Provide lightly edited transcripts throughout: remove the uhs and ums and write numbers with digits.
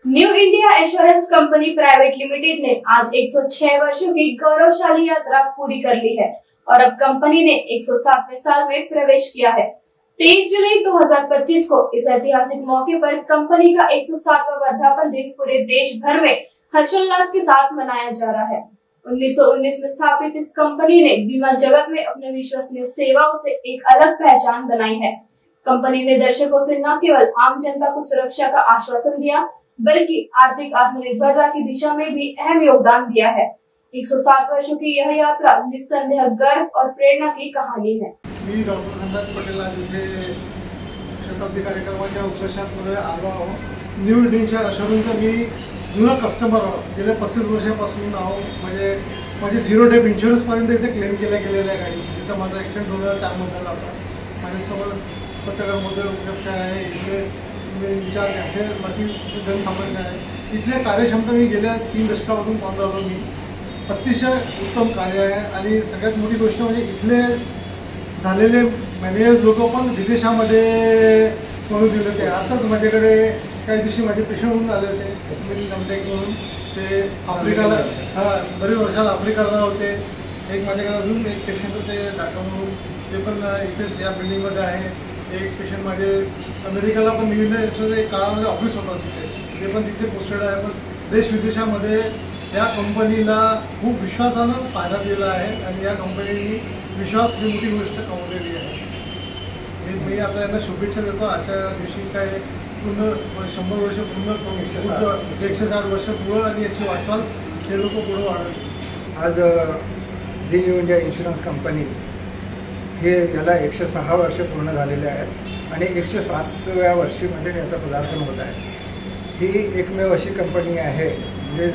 New India assurance company private limited ने आज 106 वर्षों की गौरवशाली यात्रा पूरी कर ली है और अब कंपनी ने 107वें साल में प्रवेश किया है। 23 जुलाई 2025 को इस ऐतिहासिक मौके पर कंपनी का 107वां वर्धापन दिन पूरे देश भर में हर्षोल्लास के साथ मनाया जा रहा है। 1919 में स्थापित इस कंपनी ने बीमा जगत में अपने विश्वसनीय सेवाओं से एक अलग पहचान बनाई है। कंपनी ने दर्शकों से न केवल आम जनता को सुरक्षा का आश्वासन दिया, बल्कि आर्थिक आत्मनिर्भरता की दिशा में भी अहम योगदान दिया है। 107 वर्षों की यह यात्रा निस्संदेह गर्व और प्रेरणा की कहानी है। मी डॉक्टर संदास पटेल आज इथे शताब्दी कार्यक्रमाच्या उपदेशामध्ये आलो आहो। न्यू इंडिया एश्योरेंसचा मी जुना कस्टमर गेल्या 35 वर्षापासून आहो। म्हणजे माझे 0 डेप इन्शुरन्स पर्यंत इथे क्लेम केल्या गेलेल्या आहे गाडीची। जिथं माझा ॲक्सिडेंट 2004 मध्ये झाला। माझ्यासोबत पत्रकार मोदी उपलब्ध आहे, इथले इंचार्ज आहे, बाकी जनसामान्य आहे। इथले कार्यक्षमता मी गेल्या 3 दशकापासून पाहत आलो। मी अतिशय उत्तम कार्य आहे आणि सगळ्यात मोठी गोष्ट म्हणजे इथले झालेले मॅनेजर लोक पण विदेशामध्ये म्हणून दिले होते। आताच माझ्याकडे काही दिवशी माझे पेशंट म्हणून आले होते कॉन्टॅक्ट म्हणून, ते आफ्रिकाला बरेच वर्षाला आफ्रिकाला होते। एक माझ्याकडे अजून एक पेशंट होते डाटा म्हणून, ते पण इथेच या बिल्डिंगमध्ये आहे। एक पेशंट माझे अमेरिकाला पण न्यू इंडिया एक काळामध्ये ऑफिस होतं तिथे, ते पण तिथे पोस्टेड आहे। पण देश विदेशामध्ये या कंपनीला खूप विश्वासानं पाहण्यात गेलं आहे आणि या कंपनीने विश्वास ही मोठी गोष्ट कमवलेली आहे। मी आता यांना शुभेच्छा देतो। आजच्या दिवशी काय पूर्ण 100 वर्ष पूर्ण 160 वर्ष पुढं आणि याची वाटचाल हे लोक पुढं वाढवतील। आज न्यू इंडिया इन्शुरन्स कंपनी हे याला 106 वर्ष पूर्ण झालेले आहेत आणि 107व्या वर्षीमध्ये याचं पदार्पण होत आहे। ही एकमेव अशी कंपनी आहे, म्हणजे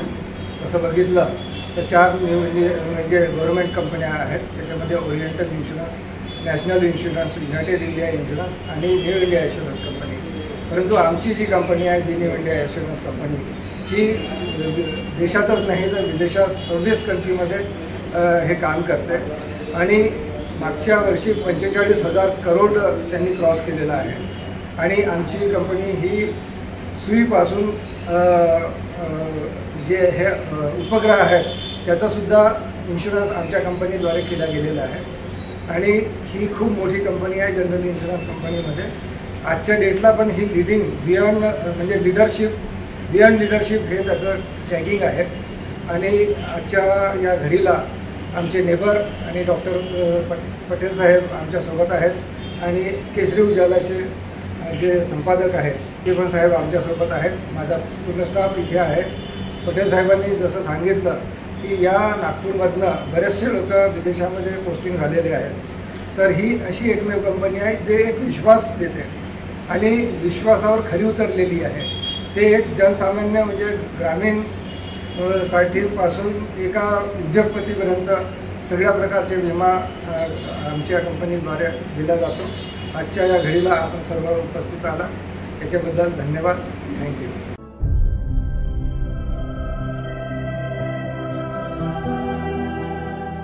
तसं बघितलं तर 4 न्यू इंडिया म्हणजे गव्हर्नमेंट कंपन्या आहेत। त्याच्यामध्ये oriental insurance, national insurance, United India insurance आणि न्यू इंडिया इन्शुरन्स कंपनी। परंतु आमची जी कंपनी आहे न्यू इंडिया इन्शुरन्स कंपनी ही देशातच नाही तर विदेशात 26 कंट्रीमध्ये हे काम करते आणि मागच्या वर्षी 45,000 करोड त्यांनी क्रॉस केलेला आहे। आणि आमची कंपनी ही सुईपासून जे हे उपग्रह आहेत त्याचासुद्धा इन्शुरन्स आमच्या कंपनीद्वारे केला गेलेला आहे आणि ही खूप मोठी कंपनी आहे जनरल इन्शुरन्स कंपनीमध्ये। आजच्या डेटला पण ही लीडिंग बियॉन्ड म्हणजे बियॉन्ड लिडरशिप हे त्याचं टॅगिंग आहे। आणि आजच्या या घडीला आमचे नेबर आणि डॉक्टर पटेल साहेब आमच्यासोबत आहेत आणि केसरी उजालाचे जे संपादक आहेत ते पण साहेब आमच्यासोबत आहेत। माझा पूर्ण स्टाफ इथे आहे। पटेल साहेबांनी जसं सांगितलं की या नागपूरमधनं बरेचसे लोक विदेशामध्ये पोस्टिंग झालेले आहेत, तर ही अशी एकमेव कंपनी आहे जे एक विश्वास देते आणि विश्वासावर खरी उतरलेली आहे। ते एक जनसामान्य म्हणजे ग्रामीण साठीपासून एका उद्योगपतीपर्यंत सगळ्या प्रकारचे विमा आमच्या कंपनीद्वारे दिला जातो। आजच्या या घडीला आपण सर्व उपस्थित आला याच्याबद्दल धन्यवाद। थँक्यू।